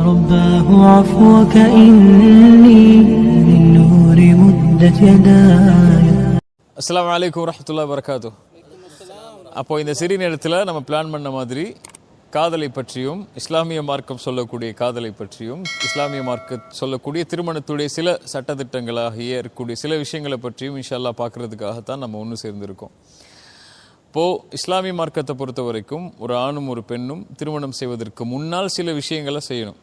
رباه عفوك إني من نور مدت يداي. அஸ்ஸலாமு அலைக்கும் வரஹ்மத்துல்லாஹி வபரகாத்துஹு. அப்போ இந்த சிறிய நேரத்தில் நம்ம பிளான் பண்ண மாதிரி காதலை பற்றியும் இஸ்லாமிய மார்க்கம் சொல்லக்கூடிய காதலை பற்றியும் இஸ்லாமிய மார்க்கம் சொல்லக்கூடிய திருமணத்துடைய சில சட்டத்திட்டங்களாகிய இருக்கக்கூடிய சில விஷயங்களை பற்றியும் இன்ஷா அல்லாஹ் பார்க்கறதுக்காகத்தான் நம்ம ஒன்று சேர்ந்திருக்கோம். இப்போது இஸ்லாமிய மார்க்கத்தை பொறுத்த வரைக்கும் ஒரு ஆணும் ஒரு பெண்ணும் திருமணம் செய்வதற்கு முன்னால் சில விஷயங்களை செய்யணும்.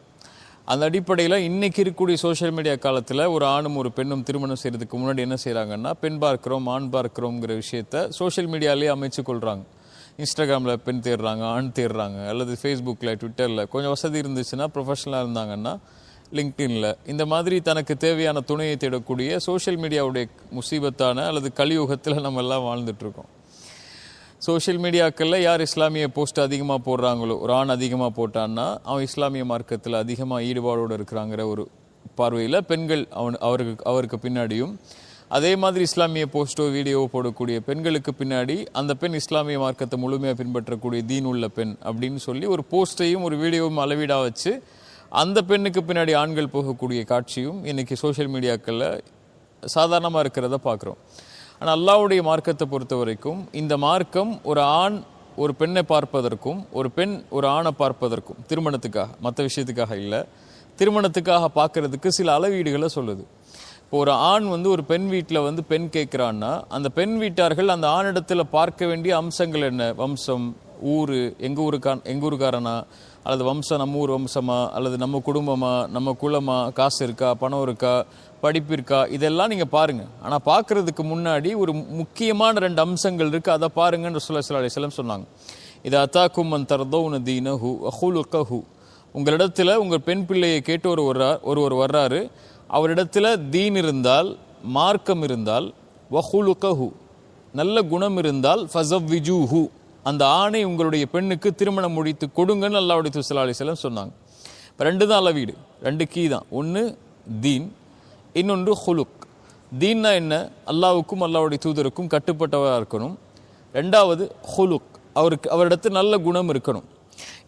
அந்த அடிப்படையில் இன்றைக்கி இருக்கக்கூடிய சோஷியல் மீடியா காலத்தில் ஒரு ஆணும் ஒரு பெண்ணும் திருமணம் செய்கிறதுக்கு முன்னாடி என்ன செய்கிறாங்கன்னா, பெண் பார்க்குறோம் ஆண் பார்க்குறோங்கிற விஷயத்த சோஷியல் மீடியாலே அமைச்சு கொள்கிறாங்க. இன்ஸ்டாகிராமில் பெண் தேடுறாங்க, ஆண் தேடுறாங்க, அல்லது ஃபேஸ்புக்கில் ட்விட்டரில் கொஞ்சம் வசதி இருந்துச்சுன்னா ப்ரொஃபஷனலாக இருந்தாங்கன்னா லிங்க்டின்ல இந்த மாதிரி தனக்கு தேவையான துணையை தேடக்கூடிய சோஷியல் மீடியாவுடைய முசீபத்தான அல்லது கலியுகத்தில் நம்ம எல்லாம் வாழ்ந்துட்டுருக்கோம். சோஷியல் மீடியாக்களில் யார் இஸ்லாமிய போஸ்ட் அதிகமாக போடுறாங்களோ, ஒரு ஆண் அதிகமாக போட்டான்னா அவன் இஸ்லாமிய மார்க்கத்தில் அதிகமாக ஈடுபாடோடு இருக்கிறாங்கிற ஒரு பார்வையில் பெண்கள் அவருக்கு பின்னாடியும், அதே மாதிரி இஸ்லாமிய போஸ்ட்டோ வீடியோவோ போடக்கூடிய பெண்களுக்கு பின்னாடி அந்த பெண் இஸ்லாமிய மார்க்கத்தை முழுமையாக பின்பற்றக்கூடிய தீன் உள்ள பெண் அப்படின்னு சொல்லி ஒரு போஸ்ட்டையும் ஒரு வீடியோவும் அளவீடாக வச்சு அந்த பெண்ணுக்கு பின்னாடி ஆண்கள் போகக்கூடிய காட்சியும் இன்றைக்கி சோஷியல் மீடியாக்களில் சாதாரணமாக இருக்கிறத பார்க்குறோம். ஆனால் அல்லாஹ்வுடைய மார்க்கத்தை பொறுத்த வரைக்கும் இந்த மார்க்கம் ஒரு ஆண் ஒரு பெண்ணை பார்ப்பதற்கும் ஒரு பெண் ஒரு ஆணை பார்ப்பதற்கும் திருமணத்துக்காக, மற்ற விஷயத்துக்காக இல்லை, திருமணத்துக்காக பார்க்கறதுக்கு சில அளவீடுகளை சொல்லுது. இப்போ ஒரு ஆண் ஒரு பெண் வீட்டில் பெண் கேட்குறான்னா அந்த பெண் வீட்டார்கள் அந்த ஆணிடத்தில் பார்க்க வேண்டிய அம்சங்கள் என்ன? வம்சம், ஊர், எங்கள் ஊருக்காரனா, அல்லது வம்சம் நம்ம ஊர் வம்சமா, அல்லது நம்ம குடும்பமா, நம்ம குலமா, காசு இருக்கா, பணம் இருக்கா, படிப்பு இருக்கா, இதெல்லாம் நீங்கள் பாருங்கள். ஆனால் பார்க்குறதுக்கு முன்னாடி ஒரு முக்கியமான 2 அம்சங்கள் இருக்குது, அதை பாருங்கன்னு ரசூலுல்லாஹி ஸல்லல்லாஹு அலைஹி வஸல்லம் சொன்னாங்க. இது அத்தாக்கும் மன் தர்தௌன தீனஹு வஹுலுகஹு. உங்களிடத்தில் உங்கள் பெண் பிள்ளையை கேட்டு ஒருவர் வர்றாரு, அவரிடத்தில் தீன் இருந்தால், மார்க்கம் இருந்தால், வஹுலுகஹு நல்ல குணம் இருந்தால், ஃபஸவ்விஜூஹு அந்த ஆணை உங்களுடைய பெண்ணுக்கு திருமணம் முடித்து கொடுங்கன்னு அல்லாஹ்வுடைய தூதர் ஸல்லல்லாஹு அலைஹி வஸல்லம் சொன்னாங்க. இப்போ 2 தான் அளவீடு, 2 கீ தான். ஒன்று தீன், இன்னொன்று ஹுலுக். தீன்னா என்ன? அல்லாஹ்வுக்கும் அல்லாஹ்வுடைய தூதருக்கும் கட்டுப்பட்டவராக இருக்கணும். 2வது ஹுலுக், அவரிடத்தில் நல்ல குணம் இருக்கணும்.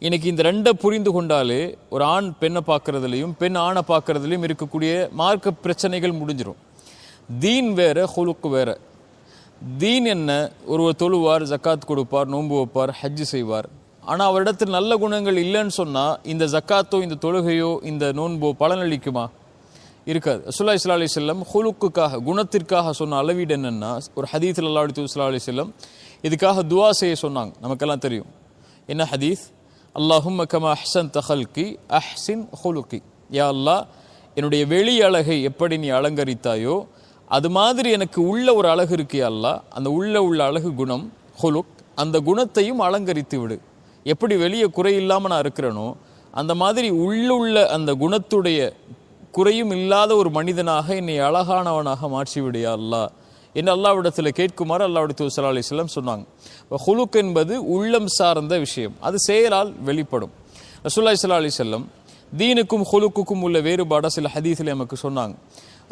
இன்னைக்கு இந்த 2 புரிந்து கொண்டாலே ஒரு ஆண் பெண்ணை பார்க்கறதுலையும் பெண் ஆணை பார்க்கறதுலையும் இருக்கக்கூடிய மார்க்க பிரச்சனைகள் முடிஞ்சிடும். தீன் வேற, ஹுலுக் வேற. தீன் என்ன? ஒருவர் தொழுவார், ஜக்காத் கொடுப்பார், நோன்பு வைப்பார், ஹஜ்ஜு செய்வார். ஆனால் அவரிடத்தில் நல்ல குணங்கள் இல்லைன்னு சொன்னால் இந்த ஜக்காத்தோ இந்த தொழுகையோ இந்த நோன்போ பலனளிக்குமா? இருக்காது. ரசூலுல்லாஹி ஸல்லல்லாஹு அலைஹி வஸல்லம் ஹுலுக்குக்காக, குணத்திற்காக சொன்ன அளவீடு என்னன்னா, ஒரு ஹதீஸில் அல்லாஹ்வுடைய தூதர் ஸல்லல்லாஹு அலைஹி வஸல்லம் இதுக்காக துஆ செய்ய சொன்னாங்க. நமக்கெல்லாம் தெரியும் என்ன ஹதீஸ்? அல்லாஹும்ம கமா அஹ்ஸன்த ஹல்கி அஹ்ஸின் ஹுலுகி. யா அல்லாஹ், என்னுடைய வெளி அழகை எப்படி நீ அலங்கரித்தாயோ அது மாதிரி எனக்கு உள்ள ஒரு அழகு இருக்கே அல்லாஹ், அந்த உள்ள அழகு குணம் ஹுலுக், அந்த குணத்தையும் அலங்கரித்து விடு. எப்படி வெளியே குறை இல்லாமல் நான் இருக்கிறேனோ அந்த மாதிரி உள்ள அந்த குணத்துடைய குறையும் இல்லாத ஒரு மனிதனாக என்னை அழகானவனாக மாற்றிவிடியா அல்லாஹ் என்று அல்லாஹ்விடத்தில் கேட்குமாறு அல்லாஹ்வுடைய தூதர் ஸல்லல்லாஹு அலைஹி வஸல்லம் சொன்னாங்க. ஹுலுக் என்பது உள்ளம் சார்ந்த விஷயம், அது செயலால் வெளிப்படும். ரசூலுல்லாஹி ஸல்லல்லாஹு அலைஹி வஸல்லம் தீனுக்கும் ஹுலுக்குக்கும் உள்ள வேறுபாடாக சில ஹதீஸில் நமக்கு சொன்னாங்க.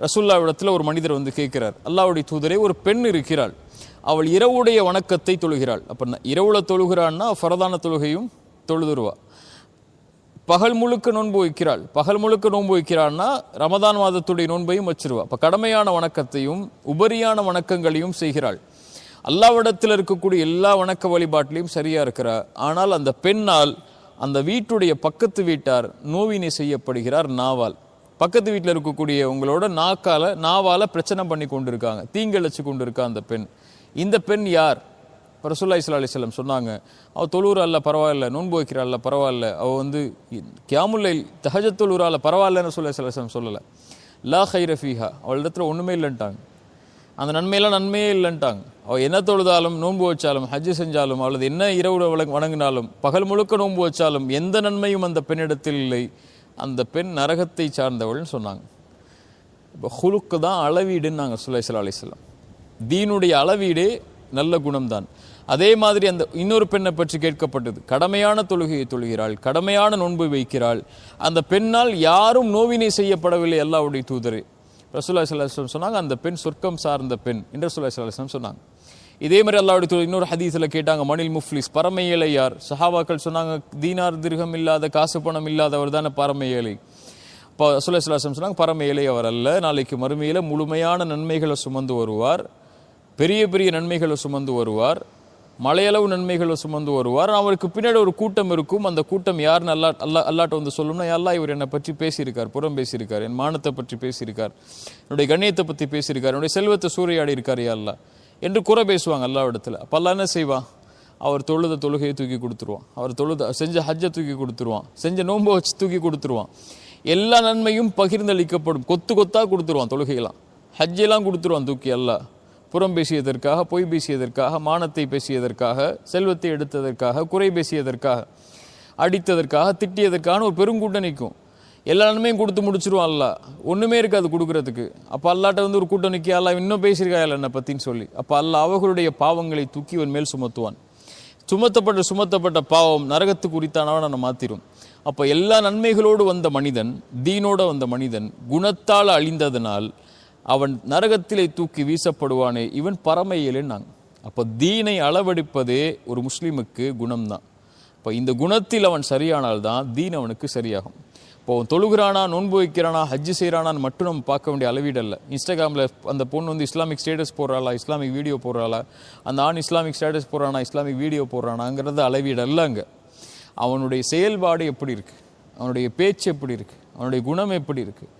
ரசூலுல்லாஹ்விடத்தில் ஒரு மனிதர் கேட்கிறார், அல்லாஹ்வுடைய தூதரே, ஒரு பெண் இருக்கிறாள், அவள் இரவுடைய வணக்கத்தை தொழுகிறாள். அப்போ இரவுல தொழுகிறான்னா ஃபரதான தொழுகையும் தொழுதுருவா. பகல் முழுக்க நோன்பு வைக்கிறாள். பகல் முழுக்க நோன்பு வைக்கிறான்னா ரமதான் மாதத்துடைய நோன்பையும் வச்சிருவா. அப்போ கடமையான வணக்கத்தையும் உபரியான வணக்கங்களையும் செய்கிறாள். அல்லாஹ்விடத்தில் இருக்கக்கூடிய எல்லா வணக்க வழிபாட்டிலையும் சரியா இருக்கிறார். ஆனால் அந்த பெண்ணால் அந்த வீட்டுடைய பக்கத்து வீட்டார் நோவினை செய்யப்படுகிறார் நாவால். பக்கத்து வீட்டில் இருக்கக்கூடிய உங்களோட நாவால பிரச்சனை பண்ணி கொண்டு இருக்காங்க, தீங்கிழைச்சு கொண்டு இருக்கா அந்த பெண். இந்த பெண் யார்? ரசூலுல்லாஹி ஸல்லல்லாஹு அலைஹி வஸல்லம் சொன்னாங்க, அவள் தொழுகிறாள்ல பரவாயில்ல, நோன்பு வைக்கிறாள்ல பரவாயில்ல, அவள் கியாமுல் லைல் தஹஜ்ஜுத் தொழுகிறாள்ல பரவாயில்லன்னு ரசூலுல்லாஹி ஸல்லல்லாஹு அலைஹி வஸல்லம் சொல்லலை. லா கைர ஃபீஹா, அவள் இடத்துல ஒன்றுமே இல்லைன்ட்டாங்க. அந்த நன்மையெல்லாம் நன்மையே இல்லைன்ட்டாங்க. அவள் என்ன தொழுதாலும், நோன்பு வச்சாலும், ஹஜ்ஜு செஞ்சாலும், அவளது என்ன இரவு வணங்கினாலும், பகல் முழுக்க நோன்பு வச்சாலும் எந்த நன்மையும் அந்த பெண்ணிடத்தில் இல்லை. அந்த பெண் நரகத்தை சார்ந்தவள்னு சொன்னாங்க. இப்போ ஹுலுக்கு தான் அளவீடுன்னு நாங்கள் ரசூலுல்லாஹி ஸல்லல்லாஹு அலைஹி வஸல்லம். தீனுடைய அளவீடே நல்ல குணம்தான். அதே மாதிரி அந்த இன்னொரு பெண்ணை பற்றி கேட்கப்பட்டது, கடமையான தொழுகையை தொழுகிறாள், கடமையான நோன்பு வைக்கிறாள், அந்த பெண்ணால் யாரும் நோவினை செய்யப்படவில்லை அல்லாஹ்வுடைய தூதரே. ரசூலுல்லாஹி ஸல்லல்லாஹு அலைஹி வஸல்லம் சொன்னாங்க, அந்த பெண் சொர்க்கம் சார்ந்த பெண் என்று ரசூலுல்லாஹி ஸல்லல்லாஹு அலைஹி வஸல்லம் சொன்னாங்க. இதே மாதிரி அல்லாஹ்வுடைய இன்னொரு ஹதீஸில் கேட்டாங்க, மணில் முஃப்லிஸ், பரம ஏழை யார்? சஹாபாக்கள் சொன்னாங்க, தீனார் திர்ஹம் இல்லாத, காசு பணம் இல்லாதவர் தானே பரம ஏழை. இப்போ ரசூலுல்லாஹி ஸல்லல்லாஹு அலைஹி வஸல்லம் சொன்னாங்க, பரம ஏழை அவர் அல்ல, நாளைக்கு மறுமையில் முழுமையான நன்மைகளை சுமந்து வருவார், பெரிய பெரிய நன்மைகளை சுமந்து வருவார், மலையளவு நன்மைகளை சுமந்து வருவார். அவருக்கு பின்னாடி ஒரு கூட்டம் இருக்கும். அந்த கூட்டம் யாருன்னு அல்லாட்ட வந்து சொல்லணும்னா, அல்லாஹ் இவர் என்னை பற்றி பேசியிருக்கார், புறம் பேசியிருக்கார், என் மானத்தை பற்றி பேசியிருக்கார், என்னுடைய கண்ணியத்தை பற்றி பேசியிருக்கார், என்னுடைய செல்வத்தை சூறையாடி இருக்கார் யா அல்லாஹ் என்று குறை பேசுவாங்க அல்லாஹ்விடத்தில். அப்போ அல்லாஹ் என்ன செய்வான்? அவர் தொழுத தொழுகையை தூக்கி கொடுத்துருவான், அவர் செஞ்ச ஹஜ்ஜை தூக்கி கொடுத்துருவான், செஞ்ச நோன்பை வச்சு தூக்கி கொடுத்துருவான். எல்லா நன்மையும் பகிர்ந்தளிக்கப்படும், கொத்து கொத்தாக கொடுத்துருவான். தொழுகையெல்லாம் ஹஜ்ஜெல்லாம் கொடுத்துருவான் தூக்கி. அல்லாஹ் புறம் பேசியதற்காக, பொய் பேசியதற்காக, மானத்தை பேசியதற்காக, செல்வத்தை எடுத்ததற்காக, குறை பேசியதற்காக, அடித்ததற்காக, திட்டியதற்கான ஒரு பெருங்கூட்டம் நிற்கும். எல்லா நன்மையும் கொடுத்து முடிச்சிருவான் அல்லாஹ், ஒன்றுமே இருக்காது கொடுக்குறதுக்கு. அப்போ அல்லாட்ட வந்து ஒரு கூட்டம் நிற்க, அல்லாஹ் இன்னும் பேசியிருக்கா இல்லை என்னை பற்றின்னு சொல்லி. அப்போ அல்லாஹ் அவர்களுடைய பாவங்களை தூக்கி இவன் மேல் சுமத்துவான். சுமத்தப்பட்ட பாவம் நரகத்துக்கு உரித்தானவன் நம்ம மாத்திரும். அப்போ எல்லா நன்மைகளோடு வந்த மனிதன், தீனோடு வந்த மனிதன் குணத்தால் அழிந்ததனால் அவன் நரகத்திலே தூக்கி வீசப்படுவானே, இவன் பரம ஏழைன்னாங்க. அப்போ தீனை அளவெடுப்பதே ஒரு முஸ்லீமுக்கு குணம்தான். இப்போ இந்த குணத்தில் அவன் சரியானால்தான் தீன் அவனுக்கு சரியாகும். இப்போ தொழுகிறானா, நோன்பு வைக்கிறானா, ஹஜ்ஜு செய்கிறானான்னு மட்டும் நம்ம பார்க்க வேண்டிய அளவீடல்ல. இன்ஸ்டாகிராமில் அந்த பொண்ணு வந்து இஸ்லாமிக் ஸ்டேட்டஸ் போடுறாளா, இஸ்லாமிக் வீடியோ போடுறாளா, அந்த ஆண் இஸ்லாமிக் ஸ்டேட்டஸ் போடுறானா, இஸ்லாமிக் வீடியோ போடுறானாங்கிறது அளவீடல்ல. அங்கே அவனுடைய செயல்பாடு எப்படி இருக்குது, அவனுடைய பேச்சு எப்படி இருக்குது, அவனுடைய குணம் எப்படி இருக்குது,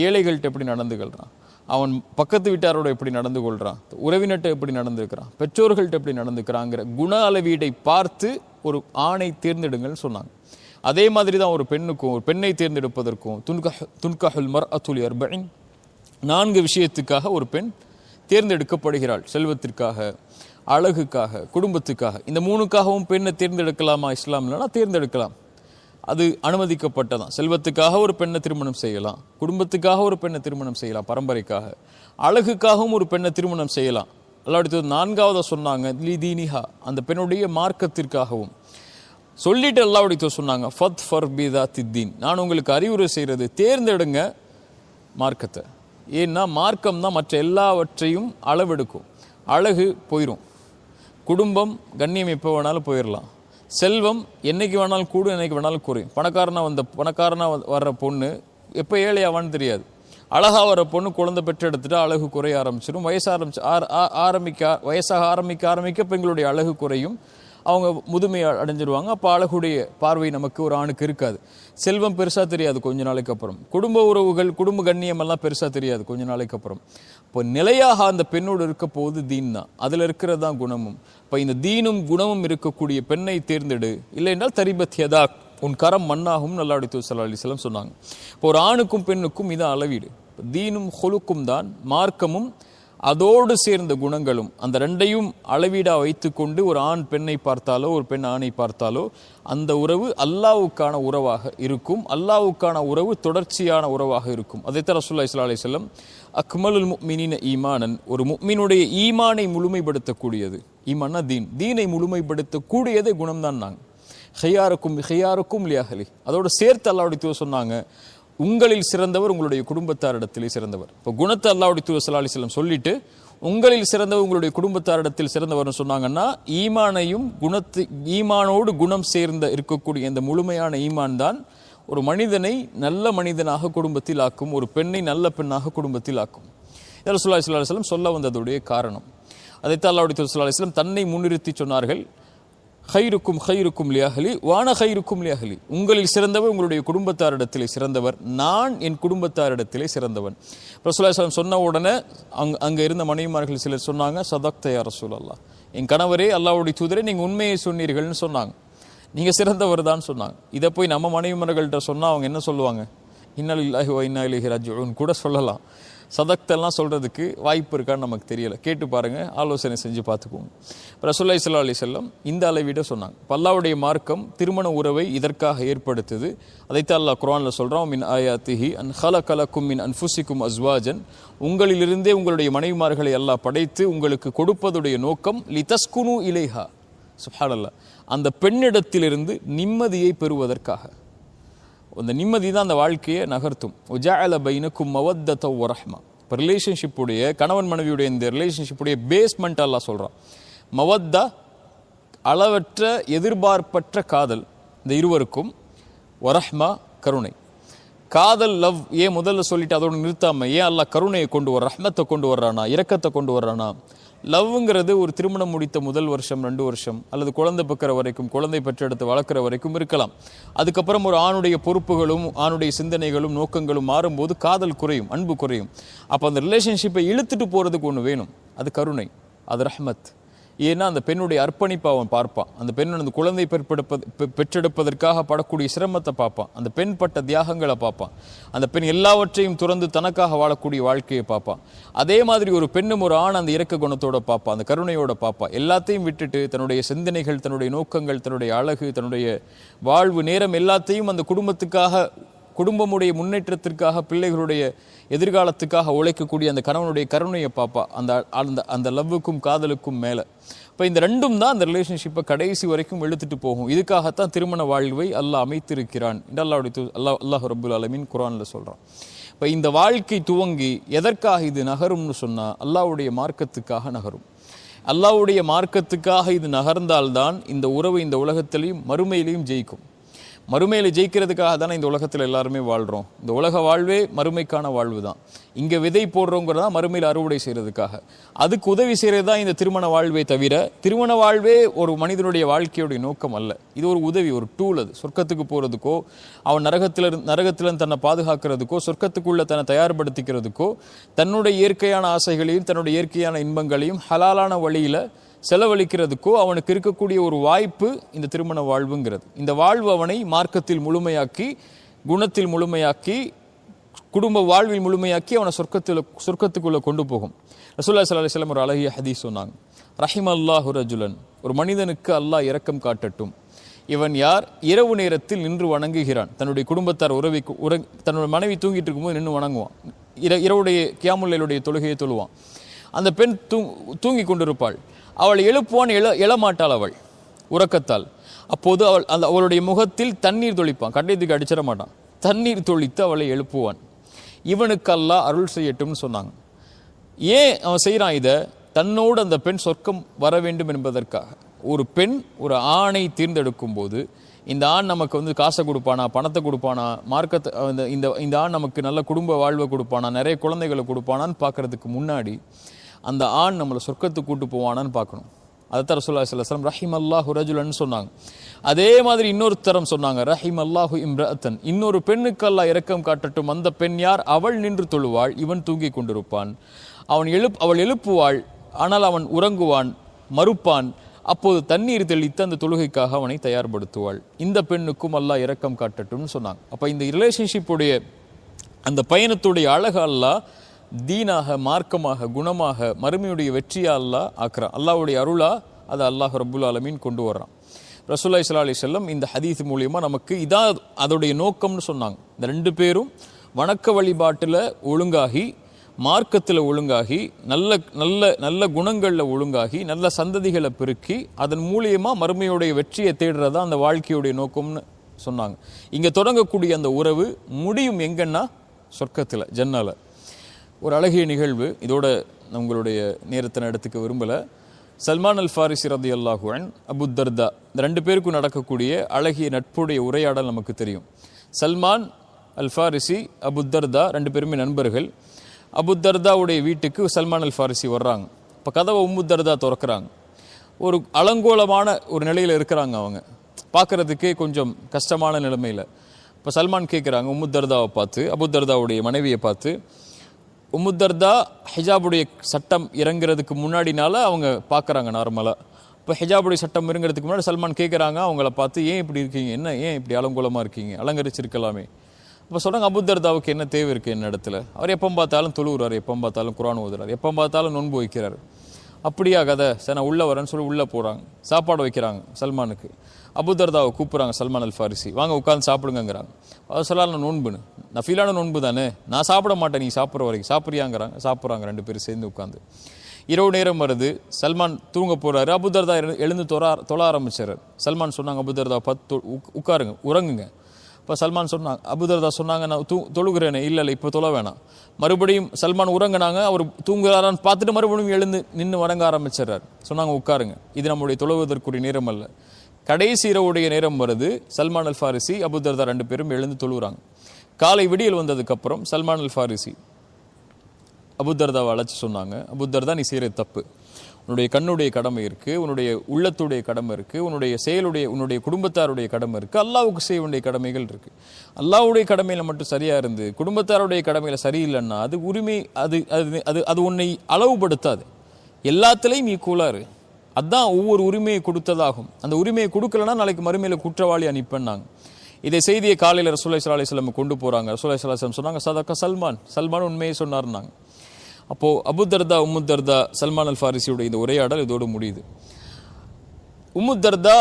ஏழைகள்கிட்ட எப்படி நடந்துகொள்கிறான், அவன் பக்கத்து வீட்டாரோட எப்படி நடந்து கொள்கிறான், உறவினர்கிட்ட எப்படி நடந்துக்கிறான், பெற்றோர்கள்ட்ட எப்படி நடந்துக்கிறாங்கிற குண அளவீடை பார்த்து ஒரு ஆணை தேர்ந்தெடுங்கள்னு சொன்னாங்க. அதே மாதிரி தான் ஒரு பெண்ணுக்கும், ஒரு பெண்ணை தேர்ந்தெடுப்பதற்கும் துன்கஹுல் மர்அத்து லி அர்பஇன், 4 விஷயத்துக்காக ஒரு பெண் தேர்ந்தெடுக்கப்படுகிறாள். செல்வத்திற்காக, அழகுக்காக, குடும்பத்துக்காக. இந்த 3க்காகவும் பெண்ணை தேர்ந்தெடுக்கலாமா இஸ்லாம்லனா? தேர்ந்தெடுக்கலாம், அது அனுமதிக்கப்பட்டதான். செல்வத்துக்காக ஒரு பெண்ணை திருமணம் செய்யலாம், குடும்பத்துக்காக ஒரு பெண்ணை திருமணம் செய்யலாம், பரம்பரைக்காக, அழகுக்காகவும் ஒரு பெண்ணை திருமணம் செய்யலாம். அல்லாஹ் 4வது சொன்னாங்க லீதீனிஹா, அந்த பெண்ணுடைய மார்க்கத்திற்காகவும் சொல்லிட்டு அல்லாஹ் சொன்னாங்க ஃபத் ஃபர் பிதாத்தித்தீன், நான் உங்களுக்கு அறிவுரை செய்கிறது தேர்ந்தெடுங்க மார்க்கத்தை. ஏன்னா மார்க்கம் தான் மற்ற எல்லாவற்றையும் அளவெடுக்கும். அழகு போயிடும், குடும்பம் கண்ணியம் எப்போ வேணாலும் போயிடலாம், செல்வம் என்னைக்கு வேணாலும் கூடும், என்னைக்கு வேணாலும் குறையும். பணக்காரனா வர்ற பொண்ணு எப்போ ஏழையாவான்னு தெரியாது. அழகா வர பொண்ணு குழந்தை பெற்றெடுத்துட்டு அழகு குறைய ஆரம்பிச்சிடும். வயசாக ஆரம்பிக்க பெண்களுடைய அழகு குறையும், அவங்க முதுமை அடைஞ்சிருவாங்க. அப்போ அழகுடைய பார்வை நமக்கு ஒரு ஆணுக்கு இருக்காது. செல்வம் பெருசாக தெரியாது கொஞ்ச நாளைக்கு அப்புறம், குடும்ப உறவுகள், குடும்ப கண்ணியம் எல்லாம் பெருசாக தெரியாது கொஞ்ச நாளைக்கு அப்புறம். இப்போ நிலையாக அந்த பெண்ணோடு இருக்க போது தீன் தான், அதில் இருக்கிறது தான் குணமும். இப்போ இந்த தீனும் குணமும் இருக்கக்கூடிய பெண்ணை தேர்ந்தெடு, இல்லை என்றால் தரிபத் யதா, உன் கரம் மண்ணாகும் அல்லாஹ் ஸல்லல்லாஹு அலைஹி வஸல்லம் சொன்னாங்க. இப்போ ஒரு ஆணுக்கும் பெண்ணுக்கும் இதான் அளவீடு. தீனும் ஹுலுக்கும் தான், மார்க்கமும் அதோடு சேர்ந்த குணங்களும், அந்த 2ஐயும் அளவீடாக வைத்து கொண்டு ஒரு ஆண் பெண்ணை பார்த்தாலோ ஒரு பெண் ஆணை பார்த்தாலோ அந்த உறவு அல்லாஹ்வுக்கான உறவாக இருக்கும். அல்லாஹ்வுக்கான உறவு தொடர்ச்சியான உறவாக இருக்கும். அதைத்தான் ரசூலுல்லாஹி ஸல்லல்லாஹு அலைஹி வஸல்லம் அக்மலுல் முஃமினீன ஈமானன், ஒரு முஃமினுடைய ஈமானை முழுமைப்படுத்தக்கூடியது, ஈமான்னா தீனை முழுமைப்படுத்தக்கூடியதே குணம்தான். நாங்கள் ஹையாருக்கும் லியாஹலி, அதோடு சேர்த்து அல்லாஹ்வுடைய சொன்னாங்க உங்களில் சிறந்தவர் உங்களுடைய குடும்பத்தாரிடத்திலே சிறந்தவர். இப்போ குணத்தை அல்லாஹ்வுடைய தூதர் ஸல்லல்லாஹு அலைஹி வஸல்லம் சொல்லிட்டு உங்களில் சிறந்தவர் உங்களுடைய குடும்பத்தாரிடத்தில் சிறந்தவர்னு சொன்னாங்கன்னா, ஈமானோடு குணம் சேர்ந்த இருக்கக்கூடிய இந்த முழுமையான ஈமான் தான் ஒரு மனிதனை நல்ல மனிதனாக குடும்பத்தில் ஆக்கும், ஒரு பெண்ணை நல்ல பெண்ணாக குடும்பத்தில் ஆக்கும். ரசூலுல்லாஹி ஸல்லல்லாஹு அலைஹி வஸல்லம் சொல்ல வந்ததுடைய காரணம் அதைத்தான் அல்லாஹ்வுடைய தூதர் ஸல்லல்லாஹு அலைஹி வஸல்லம் தன்னை முன்னிறுத்தி சொன்னார்கள். ஹைருக்கும் லியாஹலி வான ஹைருக்கும் லியாஹலி, உங்களில் சிறந்தவர் உங்களுடைய குடும்பத்தாரிடத்திலே சிறந்தவர், நான் என் குடும்பத்தாரிடத்திலே சிறந்தவன். ரசூலுல்லாஹி ஸல்லல்லாஹு அலைஹி வஸல்லம் சொன்ன உடனே அங்கே இருந்த மனைவிமார்கள் சிலர் சொன்னாங்க, சதக்த யா ரசூலல்லாஹ், என் கணவரே அல்லாஹ்வுடைய தூதரே நீங்கள் உண்மையை சொன்னீர்கள்னு சொன்னாங்க, நீங்கள் சிறந்தவர் தான் சொன்னாங்க. இதை போய் நம்ம மனைவிமார்கள்ட்ட சொன்னால் அவங்க என்ன சொல்லுவாங்க? இன்னா லில்லாஹி வ இன்னா இலைஹி ராஜிஊன் கூட சொல்லலாம். சதக்தெல்லாம் சொல்கிறதுக்கு வாய்ப்பு இருக்கான்னு நமக்கு தெரியலை. கேட்டு பாருங்கள், ஆலோசனை செஞ்சு பார்த்துக்குவோங்க. ரசூலுல்லாஹி ஸல்லல்லாஹு அலைஹி வஸல்லம் இந்த அளவீட சொன்னாங்க. அல்லாஹ்வுடைய மார்க்கம் திருமண உறவை இதற்காக ஏற்படுத்துது. அதைத்தான் அல்லாஹ் குர்ஆனில் சொல்கிறான், மின் ஆயாத்திஹி அன் ஹலக லக்கும் மின் அன்ஃபுசிக்கும் அஸ்வாஜன், உங்களிலிருந்தே உங்களுடைய மனைவிமார்களை அல்லாஹ் படைத்து உங்களுக்கு கொடுப்பதுடைய நோக்கம் லிதஸ்குனு இலைஹா, சுப்ஹானல்லாஹ், அந்த பெண்ணிடத்திலிருந்து நிம்மதியை பெறுவதற்காக. அந்த நிம்மதி தான் அந்த வாழ்க்கையை நகர்த்தும். உஜஅல பைனக்கும் மவத்தத வ ரஹ்மா, இப்போ ரிலேஷன்ஷிப்புடைய, கணவன் மனைவியுடைய இந்த ரிலேஷன்ஷிப்புடைய பேஸ்மெண்ட் அல்லாஹ் சொல்கிறான். மவத்தா அளவற்ற எதிர்பார்ப்பற்ற காதல் இந்த இருவருக்கும், வரஹ்மா கருணை. காதல் லவ் ஏன் முதல்ல சொல்லிட்டு அதோட நிறுத்தாம ஏன் அல்லாஹ் கருணையை கொண்டு வர, ரஹ்மத்தை கொண்டு வர்றானா, இரக்கத்தை கொண்டு வர்றானா? லவ்ங்கிறது ஒரு திருமணம் முடித்த முதல் வருஷம் 2 வருஷம் அல்லது குழந்தை பெக்கிற வரைக்கும், குழந்தை பெற்றெடுத்து வளர்க்குற வரைக்கும் இருக்கலாம். அதுக்கப்புறம் ஒரு ஆணுடைய பொறுப்புகளும் ஆணுடைய சிந்தனைகளும் நோக்கங்களும் மாறும்போது காதல் குறையும், அன்பு குறையும். அப்போ அந்த ரிலேஷன்ஷிப்பை இழுத்துட்டு போகிறதுக்கு ஒன்று வேணும், அது கருணை, அது ரஹ்மத். ஏன்னா அந்த பெண்ணுடைய அர்ப்பணிப்பை அவன் பார்ப்பான், அந்த பெண் அந்த குழந்தை பெற்றெடுப்பதற்காக படக்கூடிய சிரமத்தை பார்ப்பான், அந்த பெண் பட்ட தியாகங்களை பார்ப்பான், அந்த பெண் எல்லாவற்றையும் துறந்து தனக்காக வாழக்கூடிய வாழ்க்கையை பார்ப்பான். அதே மாதிரி ஒரு பெண்ணும் ஒரு ஆண் அந்த இரக்க குணத்தோட பார்ப்பான், அந்த கருணையோட பார்ப்பான். எல்லாத்தையும் விட்டுட்டு தன்னுடைய சிந்தனைகள், தன்னுடைய நோக்கங்கள், தன்னுடைய அழகு, தன்னுடைய வாழ்வு நேரம் எல்லாத்தையும் அந்த குடும்பத்துக்காக, குடும்பமுடைய முன்னேற்றத்திற்காக, பிள்ளைகளுடைய எதிர்காலத்துக்காக உழைக்கக்கூடிய அந்த கணவனுடைய கருணையை பார்ப்பா, அந்த அந்த அந்த லவ்வுக்கும் காதலுக்கும் மேலே. இப்போ இந்த ரெண்டும் தான் அந்த ரிலேஷன்ஷிப்பை கடைசி வரைக்கும் இழுத்துட்டு போகும். இதுக்காகத்தான் திருமண வாழ்வை அல்லாஹ் அமைத்திருக்கிறான் என்று அல்லாஹ் ரப்புல் ஆலமீன் குர்ஆனில் சொல்கிறான். இப்போ இந்த வாழ்க்கை துவங்கி எதற்காக இது நகரும்னு சொன்னால் அல்லாஹ்வுடைய மார்க்கத்துக்காக நகரும். அல்லாஹ்வுடைய மார்க்கத்துக்காக இது நகர்ந்தால்தான் இந்த உறவு இந்த உலகத்திலையும் மறுமையிலையும் ஜெயிக்கும். மறுமையில் ஜெயிக்கிறதுக்காக தானே இந்த உலகத்தில் எல்லாருமே வாழ்கிறோம். இந்த உலக வாழ்வே மறுமைக்கான வாழ்வு தான். இங்கே விதை போடுறோங்கிறதா மறுமையில் அறுவடை செய்கிறதுக்காக. அதுக்கு உதவி செய்கிறது தான் இந்த திருமண வாழ்வே தவிர, திருமண வாழ்வே ஒரு மனிதனுடைய வாழ்க்கையுடைய நோக்கம் அல்ல. இது ஒரு உதவி, ஒரு டூல். அது சொர்க்கத்துக்கு போகிறதுக்கோ, அவன் நரகத்திலிருந்து தன்னை பாதுகாக்கிறதுக்கோ, சொர்க்கத்துக்குள்ளே தன்னை தயார்படுத்திக்கிறதுக்கோ, தன்னுடைய இயற்கையான ஆசைகளையும் தன்னுடைய இயற்கையான இன்பங்களையும் ஹலாலான வழியில் செலவழிக்கிறதுக்கோ அவனுக்கு இருக்கக்கூடிய ஒரு வாய்ப்பு இந்த திருமண வாழ்வுங்கிறது. இந்த வாழ்வு அவனை மார்க்கத்தில் முழுமையாக்கி, குணத்தில் முழுமையாக்கி, குடும்ப வாழ்வில் முழுமையாக்கி அவனை சொர்க்கத்துக்குள்ளே கொண்டு போகும். ரசூலுல்லாஹி ஸல்லல்லாஹு அலைஹி வஸல்லம் ஒரு அழகிய ஹதீஸ் சொன்னாங்க, ரஹிமல்லாஹு ரஜுலன், ஒரு மனிதனுக்கு அல்லாஹ் இரக்கம் காட்டட்டும். இவன் யார்? இரவு நேரத்தில் நின்று வணங்குகிறான். தன்னுடைய குடும்பத்தார் தன்னுடைய மனைவி தூங்கிட்டு இருக்கும்போது நின்று வணங்குவான். இரவுடைய கியாமுல் லைலுடைய தொழுகையை தொழுவான். அந்த பெண் தூங்கி கொண்டிருப்பாள். அவள் எழுப்புவான், எழமாட்டாள் அவள் உறக்கத்தால். அப்போது அவளுடைய முகத்தில் தண்ணீர் தொளிப்பான், கட்டையத்துக்கு அடிச்சிட மாட்டான், தண்ணீர் தொளித்து அவளை எழுப்புவான். இவனுக்கு அல்லாஹ் அருள் செய்யட்டும்னு சொன்னாங்க. ஏன் அவன் செய்கிறான் இதை? தன்னோடு அந்த பெண் சொர்க்கம் வர வேண்டும் என்பதற்காக. ஒரு பெண் ஒரு ஆணை தேர்ந்தெடுக்கும் போது, இந்த ஆண் நமக்கு காசை கொடுப்பானா, பணத்தை கொடுப்பானா, மார்க்கத்தை இந்த ஆண் நமக்கு நல்ல குடும்ப வாழ்வை கொடுப்பானா, நிறைய குழந்தைகளை கொடுப்பானான்னு பார்க்கறதுக்கு முன்னாடி அந்த ஆண் நம்மளை சொர்க்கத்துக்கு கூட்டு போவானான்னு பார்க்கணும். அதைத்தான் ரசூலுல்லாஹி ஸல்லல்லாஹு அலைஹி வஸல்லம் ரஹிமல்லாஹு ரஜுலன் சொன்னாங்க. அதே மாதிரி இன்னொரு தரம் சொன்னாங்க, ரஹிமல்லாஹு இம்ரஅத்தன், இன்னொரு பெண்ணுக்கு அல்லாஹ் இரக்கம் காட்டட்டும். அந்த பெண் யார்? அவள் நின்று தொழுவாள், இவன் தூங்கி கொண்டிருப்பான். அவள் எழுப்புவாள், ஆனால் அவன் உறங்குவான், மறுப்பான். அப்போது தண்ணீர் தெளித்து அந்த தொழுகைக்காக அவனை தயார்படுத்துவாள். இந்த பெண்ணுக்கும் அல்லாஹ் இரக்கம் காட்டட்டும்னு சொன்னாங்க. அப்போ இந்த ரிலேஷன்ஷிப்புடைய அந்த பயணத்துடைய அழகு அல்லாஹ் தீனாக, மார்க்கமாக, குணமாக, மறுமையுடைய வெற்றியா அல்லாஹ் ஆக்குறான். அல்லாஹ்வுடைய அருளா அதை அல்லாஹ் ரப்புல் ஆலமீன் கொண்டு வர்றான். ரசூலுல்லாஹி ஸல்லல்லாஹு அலைஹி வஸல்லம் இந்த ஹதீஸ் மூலியமா நமக்கு இதான் அதோடைய நோக்கம்னு சொன்னாங்க. இந்த 2 பேரும் வணக்க வழிபாட்டில் ஒழுங்காகி, மார்க்கத்தில் ஒழுங்காகி, நல்ல நல்ல நல்ல குணங்களில் ஒழுங்காகி, நல்ல சந்ததிகளை பெருக்கி, அதன் மூலியமா மறுமையுடைய வெற்றியை தேடுறதா அந்த வாழ்க்கையுடைய நோக்கம்னு சொன்னாங்க. இங்கே தொடங்கக்கூடிய அந்த உறவு முடியும் எங்கன்னா சொர்க்கத்தில், ஜன்னால. ஒரு அழகிய நிகழ்வு, இதோட உங்களுடைய நேரத்தை எடுத்துக்க விரும்பலை. சல்மான் அல் ஃபாரிசி ரலியல்லாஹு அன்ஹு, அபு தர்தா, இந்த 2 பேருக்கும் நடக்கக்கூடிய அழகிய நட்புடைய உரையாடல் நமக்கு தெரியும். சல்மான் அல் ஃபாரிசி, அபு தர்தா 2 பேருமே நண்பர்கள். அபு தர்தாவுடைய வீட்டுக்கு சல்மான் அல் ஃபாரிசி வர்றாங்க. இப்போ கதவை உம்மு தர்தா திறக்கிறாங்க. ஒரு அலங்கோலமான ஒரு நிலையில் இருக்கிறாங்க. அவங்க பார்க்குறதுக்கே கொஞ்சம் கஷ்டமான நிலைமையில். இப்போ சல்மான் கேட்குறாங்க உம்மு தர்தாவை பார்த்து, அபு தர்தாவுடைய மனைவியை பார்த்து, உம்மு தர்தா ஹிஜாபுடைய சட்டம் இறங்குறதுக்கு முன்னாடினால அவங்க பார்க்குறாங்க நார்மலாக. இப்போ ஹிஜாபுடைய சட்டம் இறங்குறதுக்கு முன்னாடி சல்மான் கேட்குறாங்க அவங்கள பார்த்து, ஏன் இப்படி இருக்கீங்க, என்ன ஏன் இப்படி அலங்கோலமாக இருக்கீங்க, அலங்கரிச்சிருக்கலாமே. இப்போ சொல்கிறாங்க, அபு தர்தாவுக்கு என்ன தேவை இருக்குது என்ன இடத்துல? அவர் எப்போ பார்த்தாலும் தொழுகிறார், எப்போ பார்த்தாலும் குர்ஆன் ஓதுறாரு, எப்போ பார்த்தாலும் நோன்பு வைக்கிறார். அப்படியா கதை? சரி நான் உள்ளே வரேன்னு சொல்லி உள்ளே போகிறாங்க. சாப்பாடு வைக்கிறாங்க சல்மானுக்கு. அபு தர்தாவை கூப்பிட்றாங்க சல்மான் அல் ஃபாரிசி, வாங்க உட்காந்து சாப்பிடுங்கிறாங்க. அவர் சொல்லலாம், நான் நோன்புன்னு, நான் ஃபீலான நோன்பு தானே, நான் சாப்பிட மாட்டேன், நீ சாப்பிட்ற வரைக்கும். சாப்பிட்றியாங்கிறாங்க. சாப்பிட்றாங்க 2 பேரும் சேர்ந்து உட்காந்து. இரவு நேரம் வருது, சல்மான் தூங்க போகிறாரு. அபு தர்தா எழுந்து தொழ ஆரம்பிச்சார். சல்மான் சொன்னாங்க, அபு தர்தா உட்காருங்க, உறங்குங்க. இப்போ சல்மான் சொன்னாங்க, அபூதர்தா சொன்னாங்க, நான் தொழுகிறேனே, இல்லை இப்போ தொழ வேணாம். மறுபடியும் சல்மான் உறங்கினாங்க. அவர் தூங்குறாரான்னு பார்த்துட்டு மறுபடியும் எழுந்து நின்று வணங்க ஆரம்பிச்சிடறாரு. சொன்னாங்க, உட்காருங்க, இது நம்முடைய தொழுவதற்குரிய நேரம் அல்ல. கடைசி இரவுடைய நேரம் வருது. சல்மான் அல் ஃபாரிசி அபூதர்தா 2 பேரும் எழுந்து தொழுகிறாங்க. காலை விடியல் வந்ததுக்கப்புறம் சல்மான் அல் ஃபாரிசி அபூதர்தாவை அழைச்சி சொன்னாங்க, அபூதர்தா, நீ செய்கிற தப்பு. உன்னுடைய கண்ணுடைய கடமை இருக்குது, உன்னுடைய உள்ளத்துடைய கடமை இருக்குது, உன்னுடைய குடும்பத்தாருடைய கடமை இருக்குது, அல்லாஹ்வுக்கு செய்ய வேண்டிய கடமைகள் இருக்குது. அல்லாஹ்வுடைய கடமையில் மட்டும் சரியாக இருந்து குடும்பத்தாருடைய கடமையில் சரியில்லைன்னா அது உரிமை, அது அது அது அது உன்னை அளவுபடுத்தாது. எல்லாத்துலேயும் நீ கூலாரு. அதுதான் ஒவ்வொரு உரிமையை கொடுத்ததாகும். அந்த உரிமையை கொடுக்கலன்னா நாளைக்கு மறுமையில் குற்றவாளி அனுப்பினாங்க. இதை செய்தியை காலையில் ரசூலுல்லாஹி ஸல்லல்லாஹு அலைஹி வஸல்லம் கொண்டு போகிறாங்க. ரசூலுல்லாஹி ஸல்லல்லாஹு அலைஹி வஸல்லம் சொன்னாங்க, சதக சல்மான் உண்மையை சொன்னார்னாங்க. அப்போது அபூதர்தா உம்முத்தர்தா சல்மான் அல் ஃபாரிசியுடைய இந்த உரையாடல் இதோடு முடியுது. உம்முத்தர்தா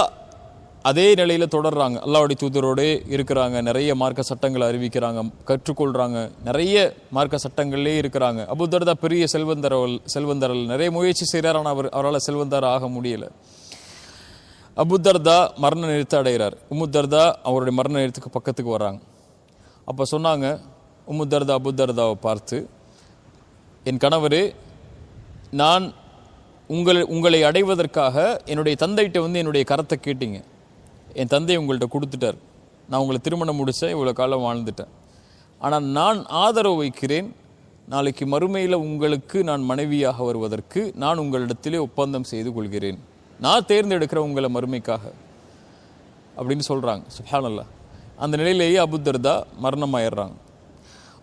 அதே நிலையில் தொடர்றாங்க. அல்லாஹ்வுடைய தூதரோடு இருக்கிறாங்க, நிறைய மார்க்க சட்டங்களை அறிவிக்கிறாங்க, கற்றுக்கொள்கிறாங்க, நிறைய மார்க்க சட்டங்கள்லே இருக்கிறாங்க. அபூதர்தா பெரிய செல்வந்தரல் நிறைய முயற்சி செய்கிறார், ஆனால் அவரால் செல்வந்தர் ஆக முடியலை. அபூதர்தா மரண நிறுத்த அடைகிறார். உம்முத்தர்தா அவருடைய மரண நிறுத்துக்கு பக்கத்துக்கு வர்றாங்க. அப்போ சொன்னாங்க உம்முத்தர்தா அபூதர்தாவை பார்த்து, என் கணவரே, நான் உங்களை அடைவதற்காக என்னுடைய தந்தைகிட்ட என்னுடைய கரத்தை கேட்டீங்க. என் தந்தை உங்கள்கிட்ட கொடுத்துட்டார். நான் உங்களை திருமணம் முடித்தேன், இவ்வளோ காலம் வாழ்ந்துட்டேன். ஆனால் நான் ஆதரவு வைக்கிறேன், நாளைக்கு மறுமையில் உங்களுக்கு நான் மனைவியாக வருவதற்கு நான் உங்களிடத்திலே ஒப்பந்தம் செய்து கொள்கிறேன். நான் தேர்ந்தெடுக்கிற உங்களை மறுமைக்காக அப்படின்னு சொல்கிறாங்க. சுப்ஹானல்லாஹ். அந்த நிலையிலேயே அபூதர்தா மரணமாயிடுறாங்க.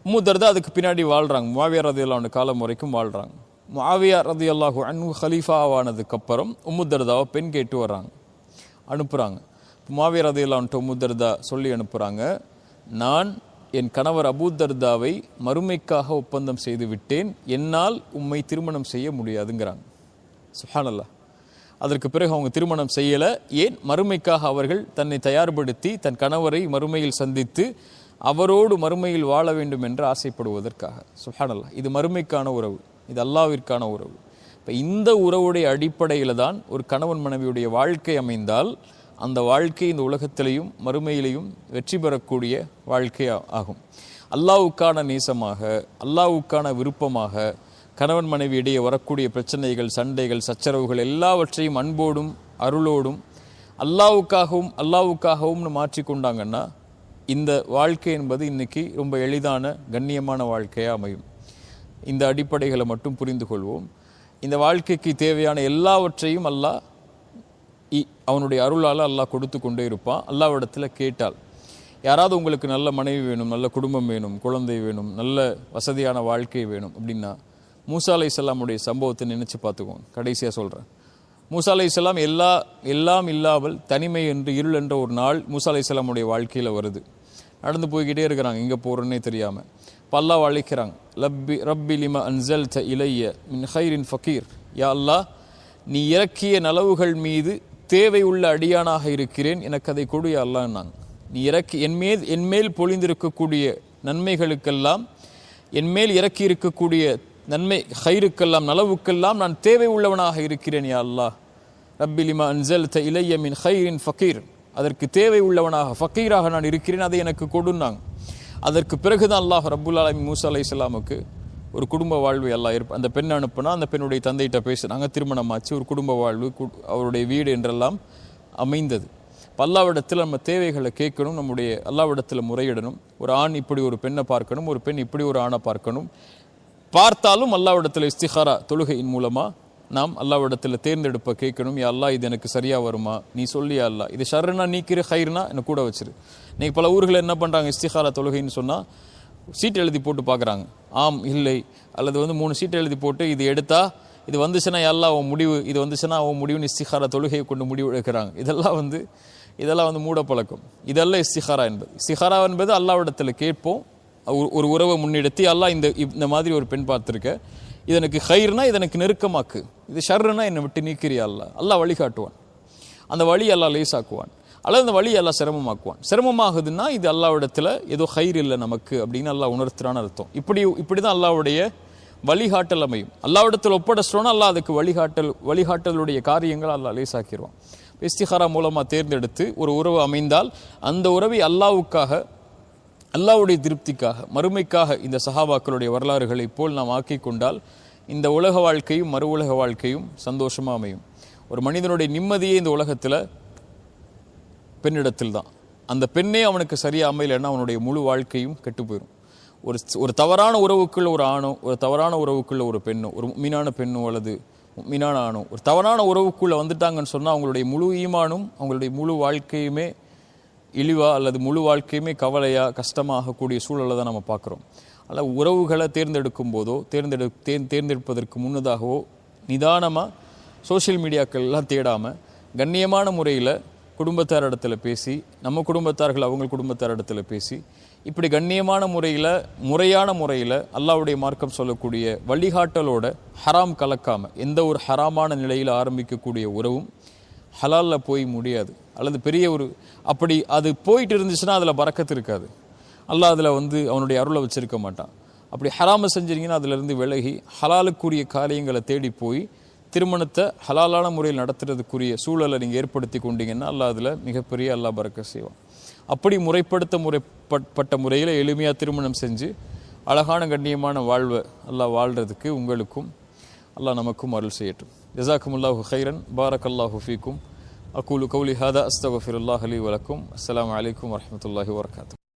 உம்முத்தர்தா அதுக்கு பின்னாடி வாழ்கிறாங்க. முஆவியா ரலியல்லாஹு அன்ஹு காலம் வரைக்கும் வாழ்கிறாங்க. முஆவியா ரலியல்லாஹு அன்ஹு ஹலீஃபாவானதுக்கப்புறம் உம்முத்தர்தாவை பெண் கேட்டு வர்றாங்க, அனுப்புகிறாங்க. முஆவியா ரலியல்லாஹு அன்ஹு உம்முத்தர்தா சொல்லி அனுப்புகிறாங்க, நான் என் கணவர் அபூதர்தாவை மறுமைக்காக ஒப்பந்தம் செய்து விட்டேன், என்னால் உம்மை திருமணம் செய்ய முடியாதுங்கிறாங்க. சுப்ஹானல்லாஹ். அதற்கு பிறகு அவங்க திருமணம் செய்யலை. ஏன்? மறுமைக்காக அவர்கள் தன்னை தயார்படுத்தி தன் கணவரை மறுமையில் சந்தித்து அவரோடு மறுமையில் வாழ வேண்டும் என்று ஆசைப்படுவதற்காக. சுப்ஹானல்லாஹ். இது மறுமைக்கான உறவு, இது அல்லாஹ்விற்கான உறவு. இப்போ இந்த உறவுடைய அடிப்படையில் தான் ஒரு கணவன் மனைவியுடைய வாழ்க்கை அமைந்தால் அந்த வாழ்க்கை இந்த உலகத்திலையும் மறுமையிலையும் வெற்றி பெறக்கூடிய வாழ்க்கை ஆகும். அல்லாஹ்வுக்கான நேசமாக, அல்லாஹ்வுக்கான விருப்பமாக கணவன் மனைவி இடையே வரக்கூடிய பிரச்சனைகள், சண்டைகள், சச்சரவுகள் எல்லாவற்றையும் அன்போடும் அருளோடும் அல்லாஹ்வுக்காகவும் மாற்றிக்கொண்டாங்கன்னா இந்த வாழ்க்கை என்பது இன்னைக்கு ரொம்ப எளிதான கண்ணியமான வாழ்க்கையாக அமையும். இந்த அடிப்படைகளை மட்டும் புரிந்து கொள்வோம். இந்த வாழ்க்கைக்கு தேவையான எல்லாவற்றையும் அல்லாஹ் அவனுடைய அருளால் அல்லாஹ் கொடுத்து கொண்டே இருப்பான். அல்லாஹ்விடத்தில் கேட்டால். யாராவது உங்களுக்கு நல்ல மனைவி வேணும், நல்ல குடும்பம் வேணும், குழந்தை வேணும், நல்ல வசதியான வாழ்க்கை வேணும் அப்படின்னா மூசா அலைஹிஸ்ஸலாமுடைய சம்பவத்தை நினைச்சு பார்த்துக்கோங்க. கடைசியாக சொல்கிறேன். மூசா அலைஹிஸ்ஸலாம் எல்லாம் இல்லாமல் தனிமை என்று இருள் என்ற ஒரு நாள் மூசா அலைஹிஸ்ஸலாமுடைய வாழ்க்கையில் வருது. நடந்து போய்கிட்டே இருக்கிறாங்க, எங்கே போகிறோன்னே தெரியாமல். இப்போ அல்லாஹ் அழைக்கிறாங்க, ரப்பி லிமா அன்ஸல்த இலைய மின் ஹைரின் ஃபகீர். யா அல்லாஹ், நீ இறக்கிய நலவுகள் மீது தேவை உள்ள அடியானாக இருக்கிறேன், எனக்கு அதை கொடு யா அல்லாஹ்னாங்க. நீ என்மேல் பொழிந்திருக்கக்கூடிய நன்மைகளுக்கெல்லாம், என்மேல் இறக்கி இருக்கக்கூடிய நன்மை ஹைருக்கெல்லாம், நலவுக்கெல்லாம் நான் தேவை உள்ளவனாக இருக்கிறேன் யா அல்லாஹ். ரப்பி லிமா அன்ஸல்த இலைய மின் ஹைரின் ஃபகீர். அதற்கு தேவை உள்ளவனாக, ஃபக்கீராக நான் இருக்கிறேன், அதை எனக்கு கொடுன்னாங்க. அதற்கு பிறகுதான் அல்லாஹ் ரப்புல் ஆலமீன் மூசா அலைஹிஸ்ஸலாமுக்கு ஒரு குடும்ப வாழ்வு எல்லாம் அந்த பெண்ணை அனுப்புனா, அந்த பெண்ணுடைய தந்தைகிட்ட பேசுனாங்க, திருமணமாச்சு, ஒரு குடும்ப வாழ்வு, அவருடைய வீடு என்றெல்லாம் அமைந்தது. அல்லாஹ்விடத்தில் நம்ம தேவைகளை கேட்கணும், நம்முடைய அல்லாஹ்விடத்தில் முறையிடணும். ஒரு ஆண் இப்படி ஒரு பெண்ணை பார்க்கணும், ஒரு பெண் இப்படி ஒரு ஆணை பார்க்கணும். பார்த்தாலும் அல்லாஹ்விடத்தில் இஸ்திகாரா தொழுகையின் மூலமாக நாம் அல்லாஹ்விடத்தில் தேர்ந்தெடுப்ப கேட்கணும். யா அல்லாஹ், இது எனக்கு சரியாக வருமா, நீ சொல்லி யா அல்லாஹ், இது ஷர்னா நீக்கிற ஹைர்னா என்னை கூட வச்சிரு. இன்னைக்கு பல ஊர்களில் என்ன பண்ணுறாங்க, இஸ்திகாரா தொழுகைன்னு சொன்னால் சீட் எழுதி போட்டு பார்க்குறாங்க, ஆம் இல்லை, அல்லது 3 சீட் எழுதி போட்டு இது எடுத்தால் இது வந்துச்சுன்னா யா அல்லாஹ் அவன் முடிவு, இது வந்துச்சுன்னா அவன் முடிவுன்னு இஸ்திகாரா தொழுகையை கொண்டு முடிவு எடுக்கிறாங்க. இதெல்லாம் மூட பழக்கம். இதெல்லாம் இஸ்திகாரா என்பது. இஸ்திகாரா என்பது அல்லாஹ்விடத்தில் கேட்போம், ஒரு உறவை முன்னெடுத்து அல்லாஹ் இந்த மாதிரி ஒரு பெண் பார்த்துருக்க, இது எனக்கு ஹைர்னா இது எனக்கு நெருக்கமாக்கு, இது ஷர்னா என்னை விட்டு நீக்கிறியா அல்லாஹ் வழிகாட்டுவான். அந்த வழி அல்லாஹ் லேசாக்குவான், அல்லது அந்த வழி அல்லாஹ் சிரமமாக்குவான். சிரமமாகுதுன்னா இது அல்லாஹ்விடத்தில் ஏதோ ஹைர் இல்லை நமக்கு அப்படின்னு அல்லாஹ் உணர்த்துறான்னு அர்த்தம். இப்படி தான் அல்லாஹ்வுடைய வழிகாட்டல் அமையும். அல்லாஹ்விடத்தில் ஒப்படைச்சிட்டோன்னா அல்லாஹ் அதுக்கு வழிகாட்டலுடைய காரியங்கள் அல்லாஹ் லேசாக்கிடுவான். இஸ்திகாரா மூலமாக தேர்ந்தெடுத்து ஒரு உறவு அமைந்தால் அந்த உறவை அல்லாஹ்வுக்காக, அல்லாஹ்வுடைய திருப்திக்காக, மறுமைக்காக இந்த சஹாபாக்களுடைய வரலாறுகளை போல் நாம் ஆக்கி கொண்டால் இந்த உலக வாழ்க்கையும் மறு உலக வாழ்க்கையும் சந்தோஷமாக அமையும். ஒரு மனிதனுடைய நிம்மதியே இந்த உலகத்தில் பெண்ணிடத்தில் தான். அந்த பெண்ணே அவனுக்கு சரியாக அமையலைன்னா அவனுடைய முழு வாழ்க்கையும் கெட்டு போயிடும். ஒரு தவறான உறவுக்குள்ள ஒரு ஆணோ, ஒரு தவறான உறவுக்குள்ள ஒரு பெண்ணோ, ஒரு மீனான பெண்ணோ அல்லது மீனான ஆணோ ஒரு தவறான உறவுக்குள்ளே வந்துட்டாங்கன்னு சொன்னால் அவங்களுடைய முழு ஈமானும் அவங்களுடைய முழு வாழ்க்கையுமே இழிவா அல்லது முழு வாழ்க்கையுமே கவலையாக கஷ்டமாகக்கூடிய சூழலை தான் நம்ம பார்க்குறோம். அதில் உறவுகளை தேர்ந்தெடுக்கும் போதோ தேர்ந்தெடுப்பதற்கு முன்னதாகவோ நிதானமாக சோஷியல் மீடியாக்கள் எல்லாம் தேடாமல் கண்ணியமான முறையில் குடும்பத்தார் இடத்துல பேசி, நம்ம குடும்பத்தார்கள் அவங்க குடும்பத்தார் இடத்துல பேசி, இப்படி கண்ணியமான முறையில் முறையான முறையில் அல்லாஹ்வுடைய மார்க்கம் சொல்லக்கூடிய வழிகாட்டலோட ஹராம் கலக்காமல் எந்த ஒரு ஹராமான நிலையில் ஆரம்பிக்கக்கூடிய உறவும் ஹலாலில் போய் முடியாது. அல்லது பெரிய ஒரு அப்படி அது போயிட்டு இருந்துச்சுன்னா அதில் பரக்கத்து இருக்காது. அல்லாஹ் அதில் அவனுடைய அருளை வச்சிருக்க மாட்டான். அப்படி ஹராமை செஞ்சிருங்கன்னா அதிலிருந்து விலகி ஹலாலுக்குரிய காரியங்களை தேடி போய் திருமணத்தை ஹலாலான முறையில் நடத்துறதுக்குரிய சூழலை நீங்கள் ஏற்படுத்தி கொண்டீங்கன்னா அல்லாஹ் அதில் மிகப்பெரிய அல்லாஹ் பரக்க செய்வான். அப்படி முறைப்பட்ட முறையில் எளிமையாக திருமணம் செஞ்சு அழகான கண்ணியமான வாழ்வை அல்லாஹ் வாழ்கிறதுக்கு உங்களுக்கும் அல்லாஹ் நமக்கும் அருள் செய்யட்டும். ஜஸாக்குமுல்லாஹு ஹைரன், பாரக்கல்லாஹு ஃபீக்கும். அகூலு கௌலி ஹாதா அஸ்தக்ஃபிருல்லாஹ் லி வலக்கும். அஸ்ஸலாமு அலைக்கும் வரஹ்மத்துல்லாஹி வபரகாத்துஹு.